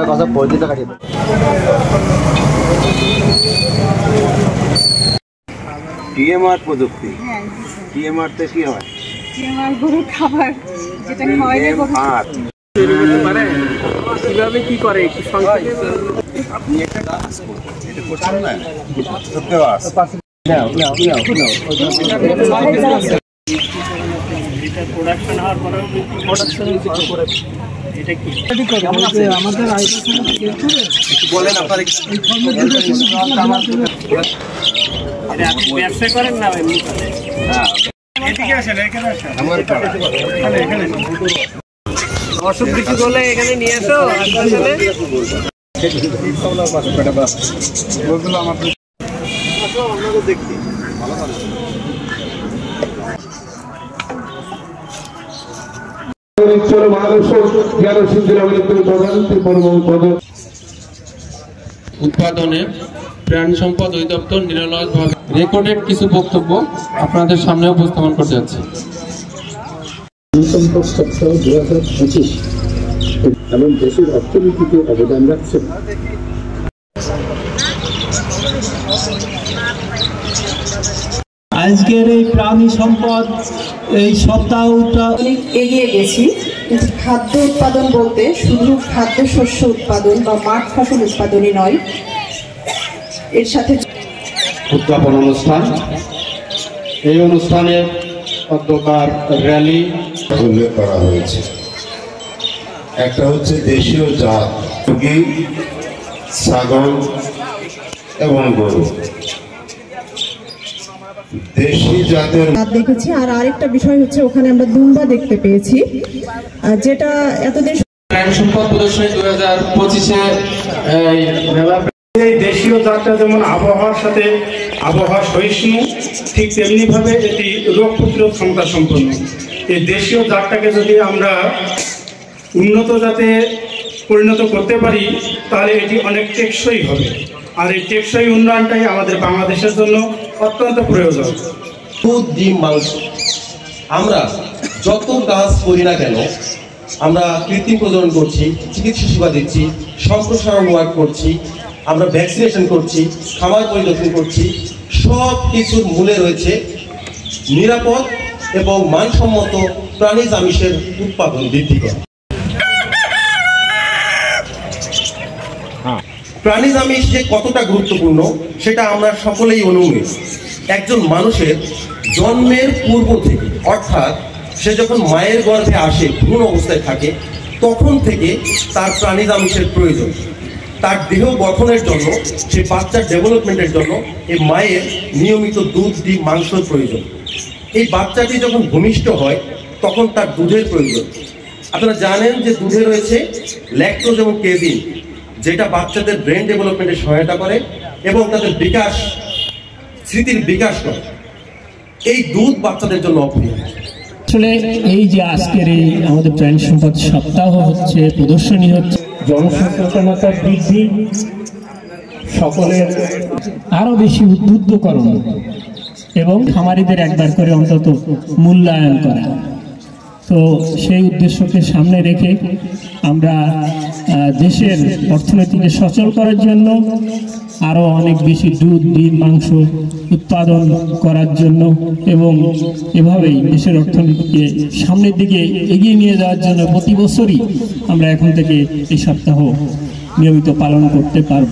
কথা পরিচিত কাটিয়ে টিএমআর প্রযুক্তি। টিএমআর তে কি হয়? টিএমআর গরুর খাবার যেটা খাওয়াইলে কিভাবে কি করে একটু সংক্ষেপে আপনি একটা কাজ করুন, এটা করছেন না করতে পারছেন এটা প্রোডাকশন হওয়ার পরে প্রোডাকশন করে এটা কি আমাদের বলেন আপনারা আপনি ব্যবসা করেন না এমনি এদিকে আসেন এখানে আসেন আমার এখানে অসুখ কিছু করলে এখানে নিয়ে আসো দেখছি উৎপাদনে প্রাণী সম্পদ অধিদপ্তর নিরলসভাবে রেকর্ডেড কিছু বক্তব্য আপনাদের সামনে উপস্থাপন করতে যাচ্ছে। সম্পদ সপ্তাহ 2025 এবং দেশের অর্থনীতিতে অবদান রাখছে। আজকের এই প্রাণী সম্পদ এই সপ্তাহটা এগিয়ে গেছি। খাদ্য উৎপাদন বলতে শুধু খাদ্যশস্য উৎপাদন বা মাঠ ফসল উৎপাদনই নয়, এর সাথে উদ্যাপন অনুষ্ঠান। এই অনুষ্ঠানে অধ্যকার র্যালি উল্লেখ করা হয়েছে। একটা হচ্ছে দেশীয় জাত মুরগি, ছাগল এবং গরু। দেশি জাতের দেখেছি। আর আরেকটা বিষয় হচ্ছে ওখানে আমরা দুম্বা দেখতে পেয়েছি, যেটা এতদিন প্রাণী সম্পদ প্রদর্শনী 2025-এ এই দেশীয় জাতটা যেমন আবহাওয়ার সাথে আবহাওয়া সহিষ্ণু, ঠিক তেমনিভাবে এটি রোগ প্রতিরোধ ক্ষমতা সম্পন্ন। এই দেশীয় জাতটাকে যদি আমরা উন্নত জাতে পরিণত করতে পারি তাহলে এটি অনেক টেকসই হবে। আর এই টেকসই উন্নয়নটাই আমাদের বাংলাদেশের জন্য অত্যন্ত প্রয়োজন। দুধ, ডিম, মাংস, আমরা যত কাজ করি না কেন, আমরা কৃত্রিম প্রজনন করছি, চিকিৎসা সেবা দিচ্ছি, সম্প্রসারণ ওয়ার্ক করছি, আমরা ভ্যাকসিনেশন করছি, খামার পরিদর্শন করছি, সব কিছুর মূলে রয়েছে নিরাপদ এবং মানসম্মত প্রাণীজ আমিষের উৎপাদন বৃদ্ধি করা। প্রাণীজ আমিষ যে কতটা গুরুত্বপূর্ণ সেটা আমরা সকলেই অনুমিত। একজন মানুষের জন্মের পূর্ব থেকে, অর্থাৎ সে যখন মায়ের গর্ভে আসে, ভ্রূণ অবস্থায় থাকে, তখন থেকে তার প্রাণীজ আমিষের প্রয়োজন। তার দেহ গঠনের জন্য, সে বাচ্চার ডেভেলপমেন্টের জন্য এই মায়ের নিয়মিত দুধ, ডিম, মাংসের প্রয়োজন। এই বাচ্চাটি যখন ভূমিষ্ঠ হয় তখন তার দুধের প্রয়োজন। আপনারা জানেন যে দুধে রয়েছে ল্যাকটোজ এবং কেজিন, যেটা বাচ্চাদের ব্রেন ডেভেলপমেন্টে সহায়তা করে এবং তাদের বিকাশ, স্মৃতির বিকাশ করে। এই দুধ বাচ্চাদের জন্য অপরিহার্য। আসলে এই যে আজকের এই আমাদের প্রাণী সম্পদ সপ্তাহ হচ্ছে, প্রদর্শনী হচ্ছে, জনসচেতনতা বৃদ্ধি, সকলের আরো বেশি উদ্বুদ্ধকরণ এবং খামারিদের একবার করে অন্তত মূল্যায়ন করা। তো সেই উদ্দেশ্যকে সামনে রেখে আমরা দেশের অর্থনীতিকে সচল করার জন্য আরও অনেক বেশি দুধ, ডিম, মাংস উৎপাদন করার জন্য এবং এভাবেই দেশের অর্থনীতিকে সামনের দিকে এগিয়ে নিয়ে যাওয়ার জন্য প্রতি বছরই আমরা এখন থেকে এই সপ্তাহ নিয়মিত পালন করতে পারব।